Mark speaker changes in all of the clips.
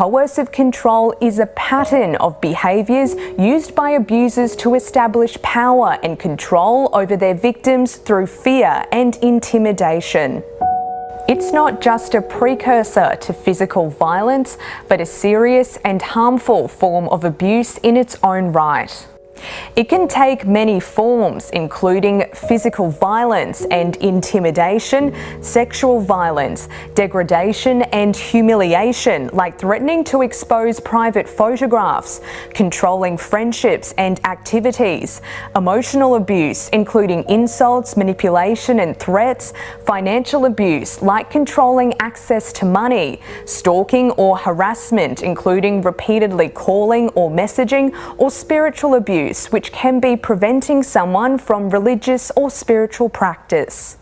Speaker 1: Coercive control is a pattern of behaviours used by abusers to establish power and control over their victims through fear and intimidation. It's not just a precursor to physical violence, but a serious and harmful form of abuse in its own right. It can take many forms, including physical violence and intimidation, sexual violence, degradation and humiliation, like threatening to expose private photographs, controlling friendships and activities, emotional abuse, including insults, manipulation and threats, financial abuse, like controlling access to money, stalking or harassment, including repeatedly calling or messaging, or spiritual abuse, which can be preventing someone from religious or spiritual practice.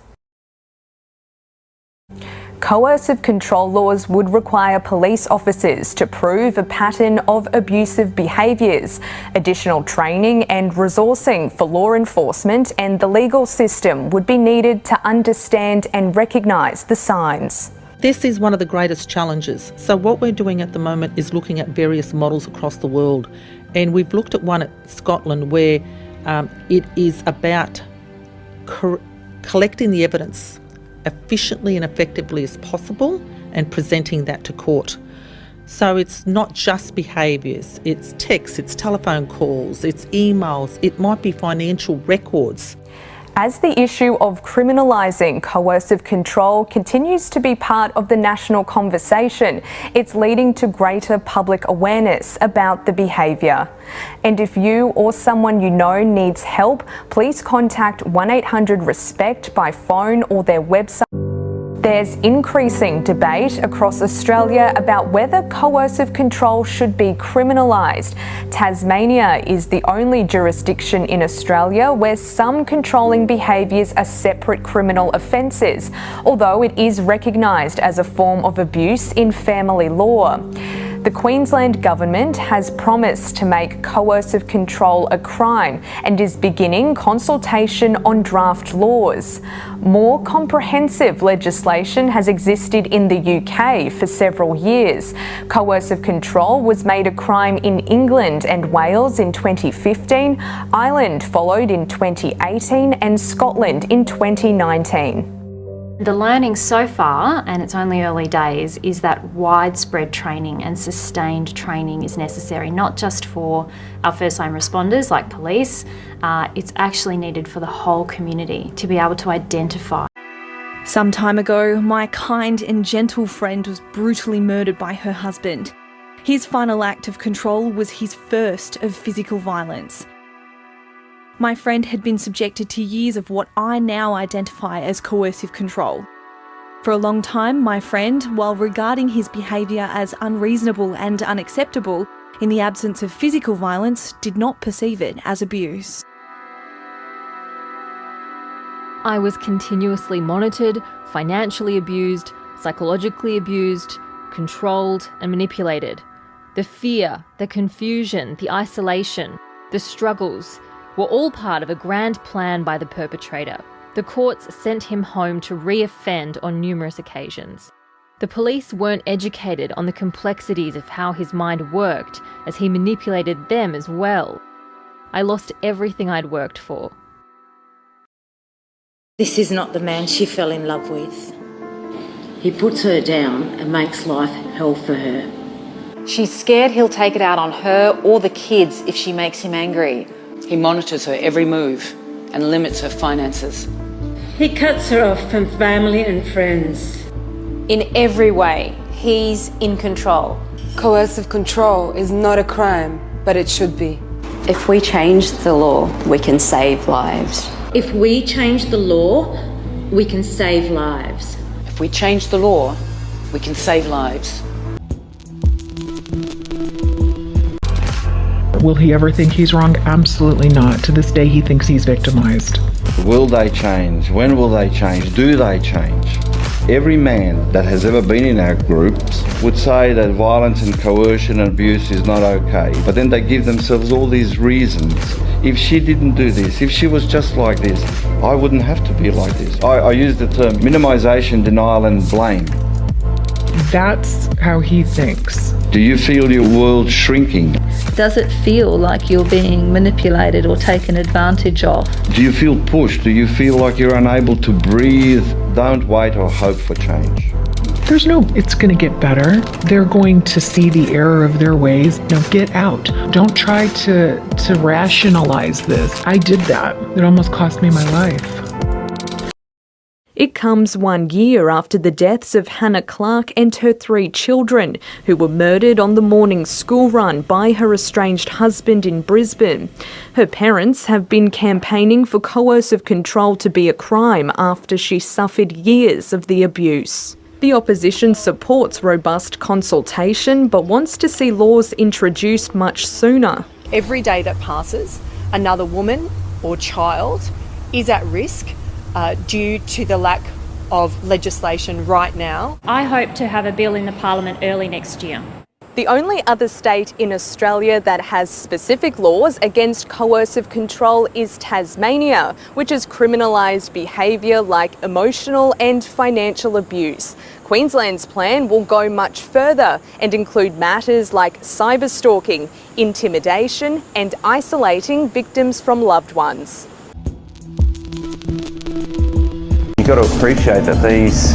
Speaker 1: Coercive control laws would require police officers to prove a pattern of abusive behaviours. Additional training and resourcing for law enforcement and the legal system would be needed to understand and recognise the signs.
Speaker 2: This is one of the greatest challenges. So what we're doing at the moment is looking at various models across the world. And we've looked at one at Scotland where it is about collecting the evidence efficiently and effectively as possible and presenting that to court. So it's not just behaviours, it's texts, it's telephone calls, it's emails, it might be financial records.
Speaker 1: As the issue of criminalising coercive control continues to be part of the national conversation, it's leading to greater public awareness about the behaviour. And if you or someone you know needs help, please contact 1-800-RESPECT by phone or their website. There's increasing debate across Australia about whether coercive control should be criminalised. Tasmania is the only jurisdiction in Australia where some controlling behaviours are separate criminal offences, although it is recognised as a form of abuse in family law. The Queensland Government has promised to make coercive control a crime and is beginning consultation on draft laws. More comprehensive legislation has existed in the UK for several years. Coercive control was made a crime in England and Wales in 2015, Ireland followed in 2018 and Scotland in 2019.
Speaker 3: The learning so far, and it's only early days, is that widespread training and sustained training is necessary, not just for our first-line responders like police, it's actually needed for the whole community to be able to identify.
Speaker 4: Some time ago, my kind and gentle friend was brutally murdered by her husband. His final act of control was his first of physical violence. My friend had been subjected to years of what I now identify as coercive control. For a long time, my friend, while regarding his behaviour as unreasonable and unacceptable, in the absence of physical violence, did not perceive it as abuse.
Speaker 5: I was continuously monitored, financially abused, psychologically abused, controlled and manipulated. The fear, the confusion, the isolation, the struggles were all part of a grand plan by the perpetrator. The courts sent him home to re-offend on numerous occasions. The police weren't educated on the complexities of how his mind worked, as he manipulated them as well. I lost everything I'd worked for.
Speaker 6: This is not the man she fell in love with.
Speaker 7: He puts her down and makes life hell for her.
Speaker 8: She's scared he'll take it out on her or the kids if she makes him angry.
Speaker 9: He monitors her every move and limits her finances.
Speaker 7: He cuts her off from family and friends.
Speaker 8: In every way, he's in control.
Speaker 10: Coercive control is not a crime, but it should be.
Speaker 11: If we change the law, we can save lives.
Speaker 6: If we change the law, we can save lives.
Speaker 9: If we change the law, we can save lives.
Speaker 12: Will he ever think he's wrong? Absolutely not. To this day, he thinks he's victimized.
Speaker 13: Will they change? When will they change? Do they change? Every man that has ever been in our groups would say that violence and coercion and abuse is not okay. But then they give themselves all these reasons. If she didn't do this, if she was just like this, I wouldn't have to be like this. I use the term minimisation, denial and blame.
Speaker 12: That's how he thinks.
Speaker 13: Do you feel your world shrinking?
Speaker 14: Does it feel like you're being manipulated or taken advantage of?
Speaker 13: Do you feel pushed? Do you feel like you're unable to breathe? Don't wait or hope for change.
Speaker 12: There's no, it's going to get better. They're going to see the error of their ways. Now get out. Don't try to rationalize this. I did that. It almost cost me my life.
Speaker 1: It comes 1 year after the deaths of Hannah Clark and her 3 children, who were murdered on the morning school run by her estranged husband in Brisbane. Her parents have been campaigning for coercive control to be a crime after she suffered years of the abuse. The opposition supports robust consultation but wants to see laws introduced much sooner.
Speaker 15: Every day that passes, another woman or child is at risk due to the lack of legislation right now.
Speaker 3: I hope to have a bill in the Parliament early next year.
Speaker 1: The only other state in Australia that has specific laws against coercive control is Tasmania, which has criminalised behaviour like emotional and financial abuse. Queensland's plan will go much further and include matters like cyberstalking, intimidation and isolating victims from loved ones.
Speaker 16: You've got to appreciate that these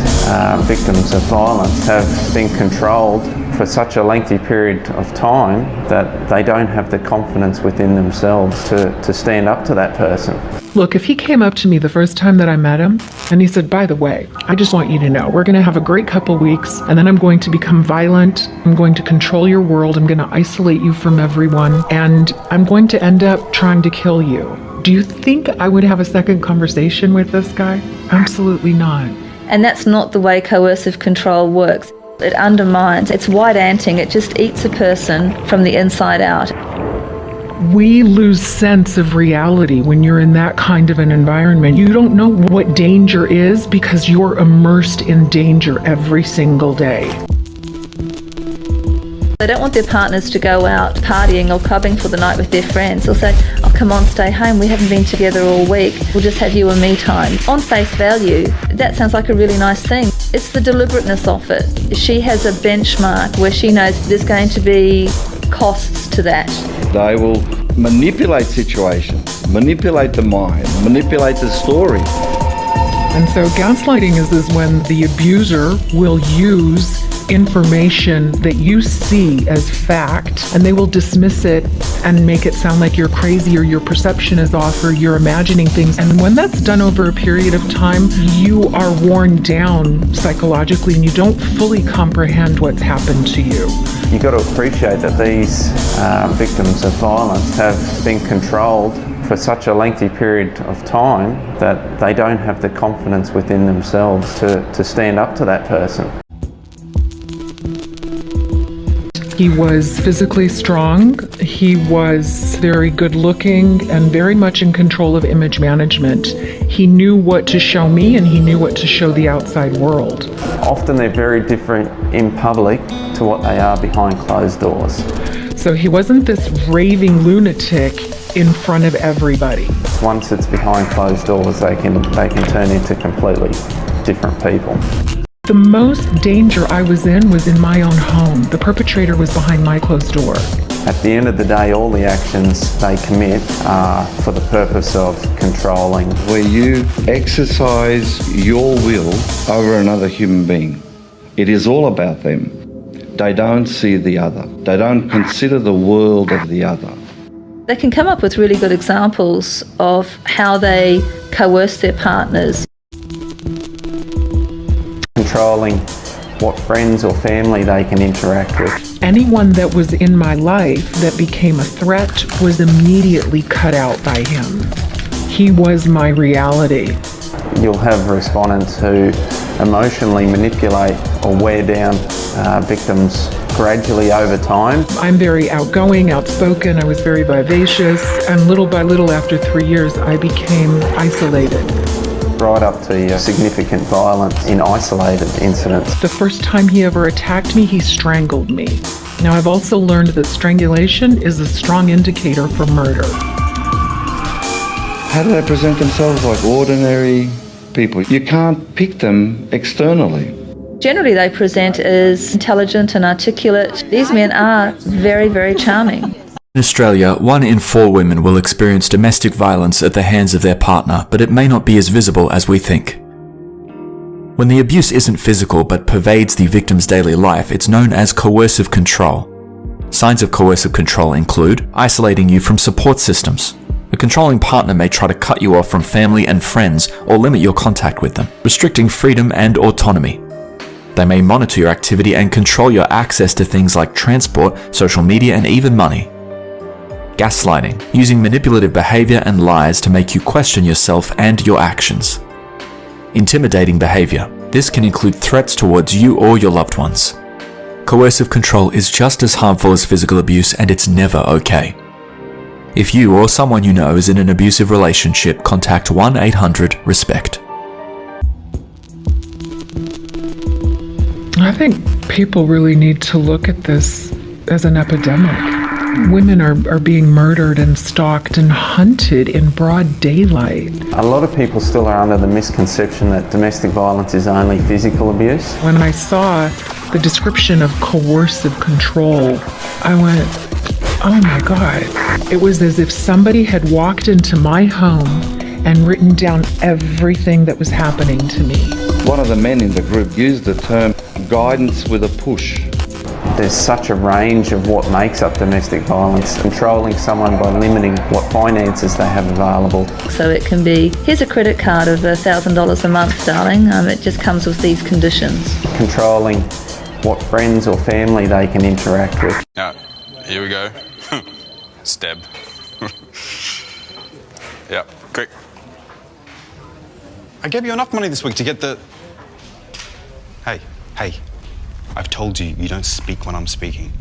Speaker 16: victims of violence have been controlled for such a lengthy period of time that they don't have the confidence within themselves to stand up to that person.
Speaker 12: Look, if he came up to me the first time that I met him and he said, by the way, I just want you to know, we're going to have a great couple weeks and then I'm going to become violent. I'm going to control your world. I'm going to isolate you from everyone and I'm going to end up trying to kill you. Do you think I would have a second conversation with this guy? Absolutely not.
Speaker 14: And that's not the way coercive control works. It undermines, it's white-anting, it just eats a person from the inside out.
Speaker 12: We lose sense of reality when you're in that kind of an environment. You don't know what danger is because you're immersed in danger every single day.
Speaker 14: They don't want their partners to go out partying or clubbing for the night with their friends. They'll say, oh, come on, stay home. We haven't been together all week. We'll just have you and me time. On face value, that sounds like a really nice thing. It's the deliberateness of it. She has a benchmark where she knows there's going to be costs to that.
Speaker 13: They will manipulate situations, manipulate the mind, manipulate the story.
Speaker 12: And so gaslighting is when the abuser will use information that you see as fact and they will dismiss it and make it sound like you're crazy or your perception is off or you're imagining things. And when that's done over a period of time, you are worn down psychologically and you don't fully comprehend what's happened to you.
Speaker 16: You've got to appreciate that these victims of violence have been controlled for such a lengthy period of time that they don't have the confidence within themselves to stand up to that person.
Speaker 12: He was physically strong, he was very good looking and very much in control of image management. He knew what to show me and he knew what to show the outside world.
Speaker 16: Often they're very different in public to what they are behind closed doors.
Speaker 12: So he wasn't this raving lunatic in front of everybody.
Speaker 16: Once it's behind closed doors, they can turn into completely different people.
Speaker 12: The most danger I was in my own home. The perpetrator was behind my closed door.
Speaker 16: At the end of the day, all the actions they commit are for the purpose of controlling.
Speaker 13: Where you exercise your will over another human being. It is all about them. They don't see the other. They don't consider the world of the other.
Speaker 14: They can come up with really good examples of how they coerce their partners.
Speaker 16: Controlling what friends or family they can interact with.
Speaker 12: Anyone that was in my life that became a threat was immediately cut out by him. He was my reality.
Speaker 16: You'll have respondents who emotionally manipulate or wear down victims gradually over time.
Speaker 12: I'm very outgoing, outspoken, I was very vivacious, and little by little after 3 years I became isolated.
Speaker 16: Right up to significant violence in isolated incidents.
Speaker 12: The first time he ever attacked me, he strangled me. Now I've also learned that strangulation is a strong indicator for murder.
Speaker 13: How do they present themselves? Like ordinary people? You can't pick them externally.
Speaker 14: Generally, they present as intelligent and articulate. These men are very, very charming.
Speaker 17: In Australia, 1 in 4 women will experience domestic violence at the hands of their partner, but it may not be as visible as we think. When the abuse isn't physical but pervades the victim's daily life, it's known as coercive control. Signs of coercive control include isolating you from support systems. A controlling partner may try to cut you off from family and friends or limit your contact with them, restricting freedom and autonomy. They may monitor your activity and control your access to things like transport, social media, and even money. Gaslighting, using manipulative behavior and lies to make you question yourself and your actions. Intimidating behavior. This can include threats towards you or your loved ones. Coercive control is just as harmful as physical abuse, and it's never okay. If you or someone you know is in an abusive relationship, contact 1-800-RESPECT.
Speaker 12: I think people really need to look at this as an epidemic. Women are being murdered and stalked and hunted in broad daylight.
Speaker 16: A lot of people still are under the misconception that domestic violence is only physical abuse.
Speaker 12: When I saw the description of coercive control, I went, oh my God. It was as if somebody had walked into my home and written down everything that was happening to me.
Speaker 13: One of the men in the group used the term guidance with a push.
Speaker 16: There's such a range of what makes up domestic violence. Controlling someone by limiting what finances they have available.
Speaker 14: So it can be, here's a credit card of $1,000 a month, darling. It just comes with these conditions.
Speaker 16: Controlling what friends or family they can interact with.
Speaker 18: Now, here we go. Stab. Yeah, quick. I gave you enough money this week to get the... Hey. I've told you, you don't speak when I'm speaking.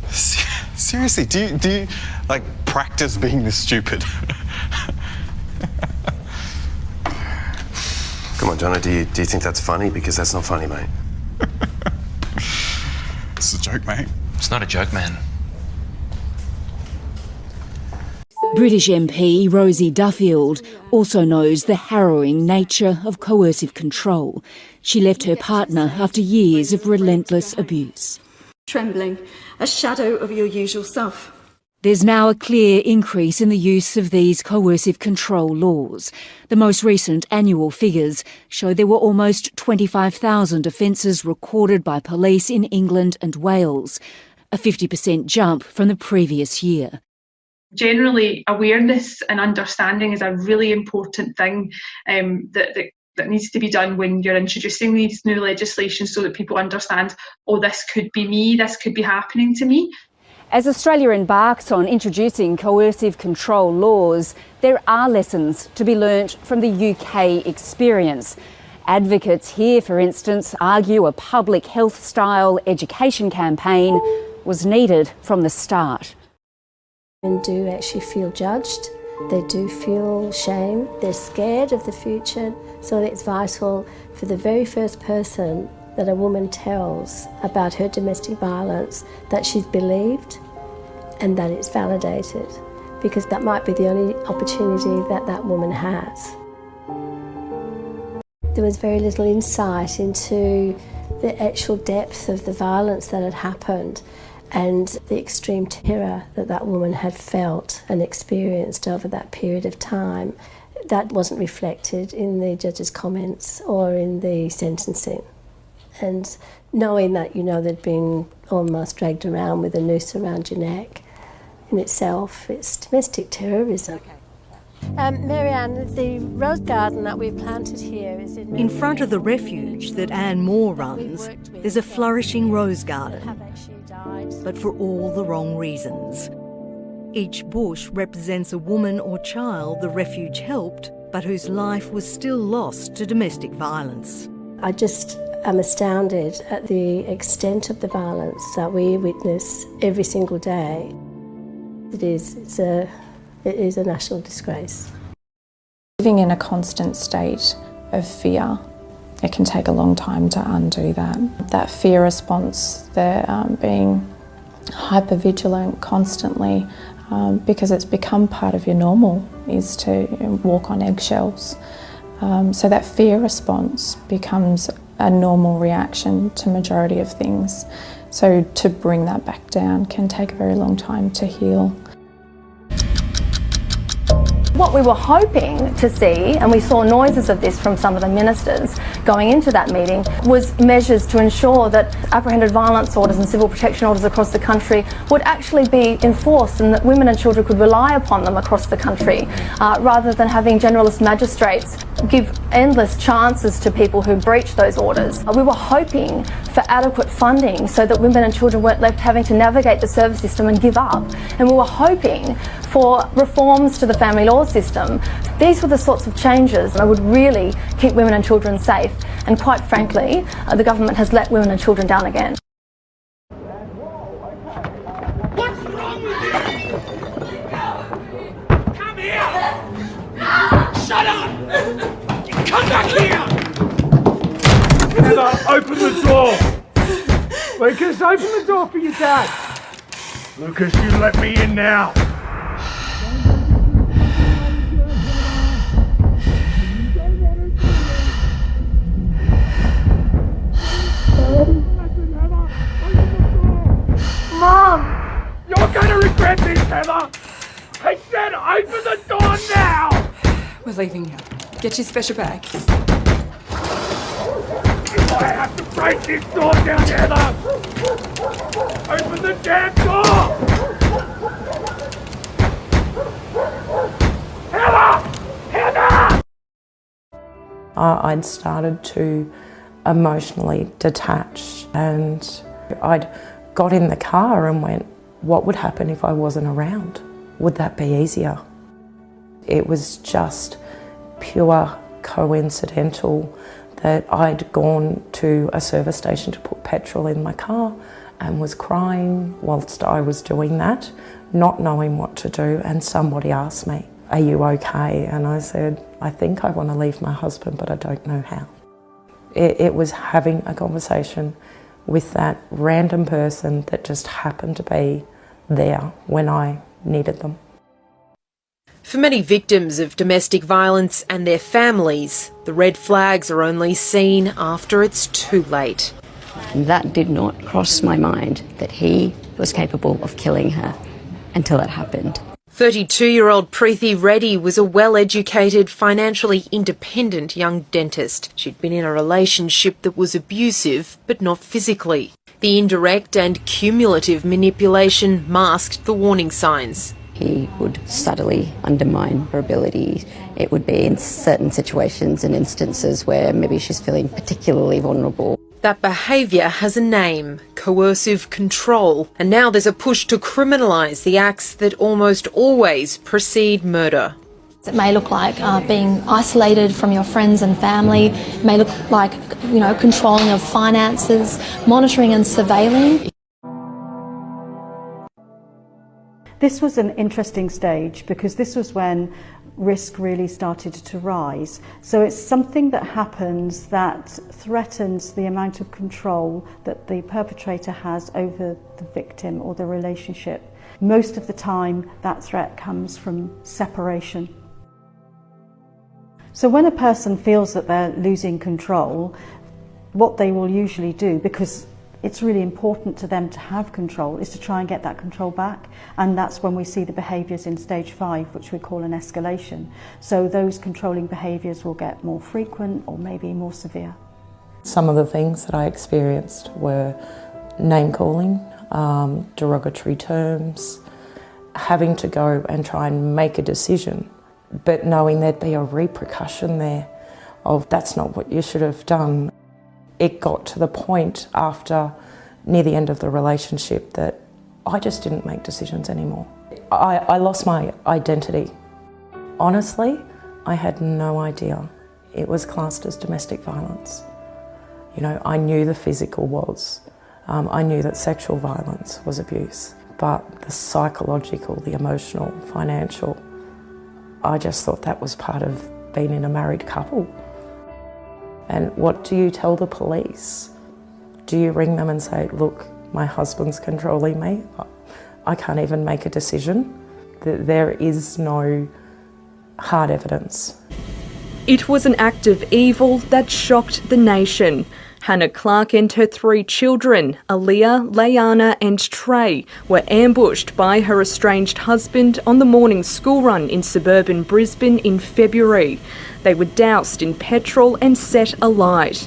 Speaker 18: Seriously, do you like practice being this stupid?
Speaker 19: Come on, Jono, do you think that's funny? Because that's not funny, mate.
Speaker 18: It's a joke, mate.
Speaker 20: It's not a joke, man.
Speaker 21: British MP Rosie Duffield also knows the harrowing nature of coercive control. She left her partner after years of relentless abuse.
Speaker 22: Trembling, a shadow of your usual self.
Speaker 21: There's now a clear increase in the use of these coercive control laws. The most recent annual figures show there were almost 25,000 offences recorded by police in England and Wales, a 50% jump from the previous year.
Speaker 23: Generally, awareness and understanding is a really important thing that needs to be done when you're introducing these new legislation, so that people understand, oh, this could be me, this could be happening to me.
Speaker 21: As Australia embarks on introducing coercive control laws, there are lessons to be learnt from the UK experience. Advocates here, for instance, argue a public health-style education campaign was needed from the start.
Speaker 24: Women do actually feel judged, they do feel shame, they're scared of the future, so it's vital for the very first person that a woman tells about her domestic violence that she's believed and that it's validated, because that might be the only opportunity that that woman has. There was very little insight into the actual depth of the violence that had happened and the extreme terror that that woman had felt and experienced over that period of time. That wasn't reflected in the judge's comments or in the sentencing. And knowing that, they'd been almost dragged around with a noose around your neck, in itself, it's domestic terrorism. Marianne, the rose garden that we've planted here is
Speaker 25: in front of the refuge that Anne Moore runs, there's a flourishing rose garden, but for all the wrong reasons. Each bush represents a woman or child the refuge helped, but whose life was still lost to domestic violence.
Speaker 24: I just am astounded at the extent of the violence that we witness every single day. It is a national disgrace.
Speaker 26: Living in a constant state of fear, it can take a long time to undo that. That fear response, being hyper-vigilant constantly, because it's become part of your normal, is to walk on eggshells. So that fear response becomes a normal reaction to majority of things. So to bring that back down can take a very long time to heal.
Speaker 2: What we were hoping to see, and we saw noises of this from some of the ministers going into that meeting, was measures to ensure that apprehended violence orders and civil protection orders across the country would actually be enforced and that women and children could rely upon them across the country, rather than having generalist magistrates give endless chances to people who breach those orders. We were hoping for adequate funding so that women and children weren't left having to navigate the service system and give up. And we were hoping for reforms to the family law system. These were the sorts of changes that would really keep women and children safe. And quite frankly, the government has let women and children down again.
Speaker 4: What's wrong with you? Come here! Shut up! Come back here!
Speaker 5: Emma, open the door! Lucas, open the door for your dad! Lucas, you let me in now! Mom! You're gonna regret this, Heather! I said open the door now!
Speaker 7: We're leaving now. Get your special bag.
Speaker 5: If I have to break this door down, Heather! Open the damn door! Heather! Heather!
Speaker 8: I'd started to emotionally detach, and I'd got in the car and went, what would happen if I wasn't around? Would that be easier? It was just pure coincidental that I'd gone to a service station to put petrol in my car and was crying whilst I was doing that, not knowing what to do, and somebody asked me, are you okay? And I said, I think I want to leave my husband, but I don't know how. It was having a conversation with that random person that just happened to be there when I needed them.
Speaker 20: For many victims of domestic violence and their families, the red flags are only seen after it's too late.
Speaker 11: That did not cross my mind that he was capable of killing her until it happened.
Speaker 20: 32-year-old Preeti Reddy was a well-educated, financially independent young dentist. She'd been in a relationship that was abusive, but not physically. The indirect and cumulative manipulation masked the warning signs.
Speaker 11: He would subtly undermine her ability. It would be in certain situations and instances where maybe she's feeling particularly vulnerable.
Speaker 20: That behaviour has a name, coercive control, and now there's a push to criminalise the acts that almost always precede murder.
Speaker 27: It may look like being isolated from your friends and family. It may look like, controlling of finances, monitoring and surveilling.
Speaker 28: This was an interesting stage because this was when risk really started to rise. So it's something that happens that threatens the amount of control that the perpetrator has over the victim or the relationship. Most of the time that threat comes from separation. So when a person feels that they're losing control, what they will usually do, because it's really important to them to have control, is to try and get that control back. And that's when we see the behaviours in stage 5, which we call an escalation. So those controlling behaviours will get more frequent or maybe more severe.
Speaker 8: Some of the things that I experienced were name calling, derogatory terms, having to go and try and make a decision, but knowing there'd be a repercussion there of that's not what you should have done. It got to the point after near the end of the relationship that I just didn't make decisions anymore. I lost my identity. Honestly, I had no idea it was classed as domestic violence. I knew the physical was. I knew that sexual violence was abuse, but the psychological, the emotional, financial, I just thought that was part of being in a married couple. And what do you tell the police? Do you ring them and say, look, my husband's controlling me? I can't even make a decision. There is no hard evidence.
Speaker 1: It was an act of evil that shocked the nation. Hannah Clark and her 3 children, Aaliyah, Layana and Trey, were ambushed by her estranged husband on the morning school run in suburban Brisbane in February. They were doused in petrol and set alight.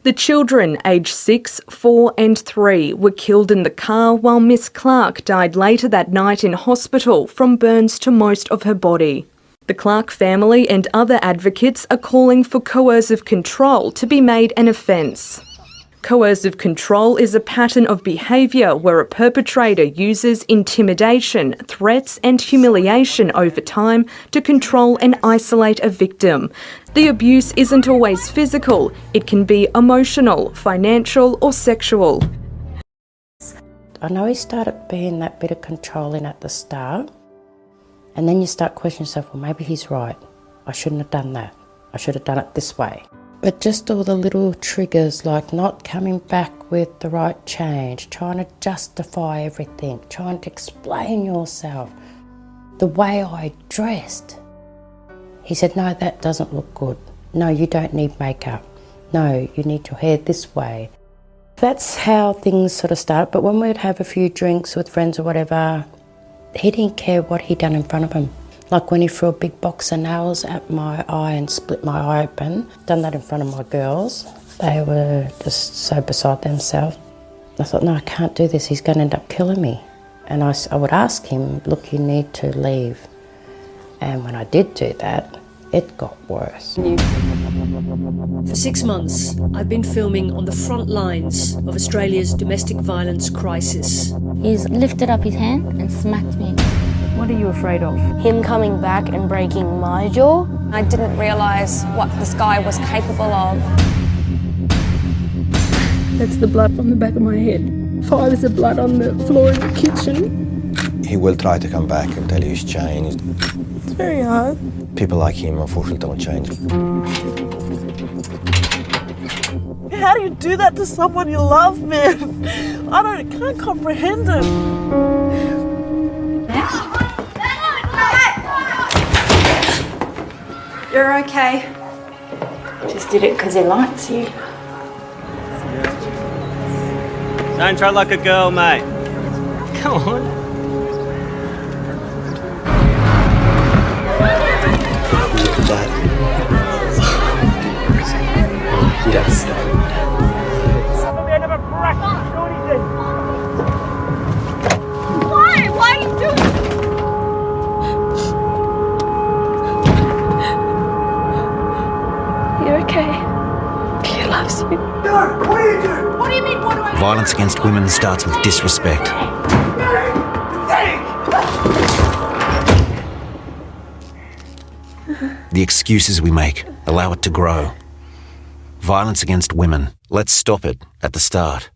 Speaker 1: The children, aged 6, 4 and 3, were killed in the car while Miss Clark died later that night in hospital from burns to most of her body. The Clark family and other advocates are calling for coercive control to be made an offence. Coercive control is a pattern of behaviour where a perpetrator uses intimidation, threats and humiliation over time to control and isolate a victim. The abuse isn't always physical, it can be emotional, financial or sexual.
Speaker 3: I know he started being that bit of controlling at the start. And then you start questioning yourself, well, maybe he's right. I shouldn't have done that. I should have done it this way. But just all the little triggers, like not coming back with the right change, trying to justify everything, trying to explain yourself, the way I dressed. He said, no, that doesn't look good. No, you don't need makeup. No, you need your hair this way. That's how things sort of started. But when we'd have a few drinks with friends or whatever, he didn't care what he'd done in front of him. Like when he threw a big box of nails at my eye and split my eye open, done that in front of my girls. They were just so beside themselves. I thought, no, I can't do this. He's going to end up killing me. And I would ask him, look, you need to leave. And when I did do that, it got worse.
Speaker 6: For 6 months, I've been filming on the front lines of Australia's domestic violence crisis.
Speaker 9: He's lifted up his hand and smacked me.
Speaker 6: What are you afraid of?
Speaker 9: Him coming back and breaking my jaw.
Speaker 10: I didn't realise what this guy was capable of.
Speaker 12: That's the blood from the back of my head. 5 of blood on the floor in the kitchen.
Speaker 15: He will try to come back and tell you he's changed.
Speaker 12: It's very hard.
Speaker 15: People like him, unfortunately, don't change.
Speaker 12: How do you do that to someone you love, man? I can't comprehend it.
Speaker 6: You're okay.
Speaker 9: Just did it because he likes you.
Speaker 17: Don't try like a girl, mate. Come on.
Speaker 15: Look at that. Yes.
Speaker 10: Why? Why are you doing it? You're okay. He loves you.
Speaker 15: No, what are you doing?
Speaker 10: What do you mean, what do I do?
Speaker 29: Violence against women starts with disrespect. The excuses we make allow it to grow. Violence against women, let's stop it at the start.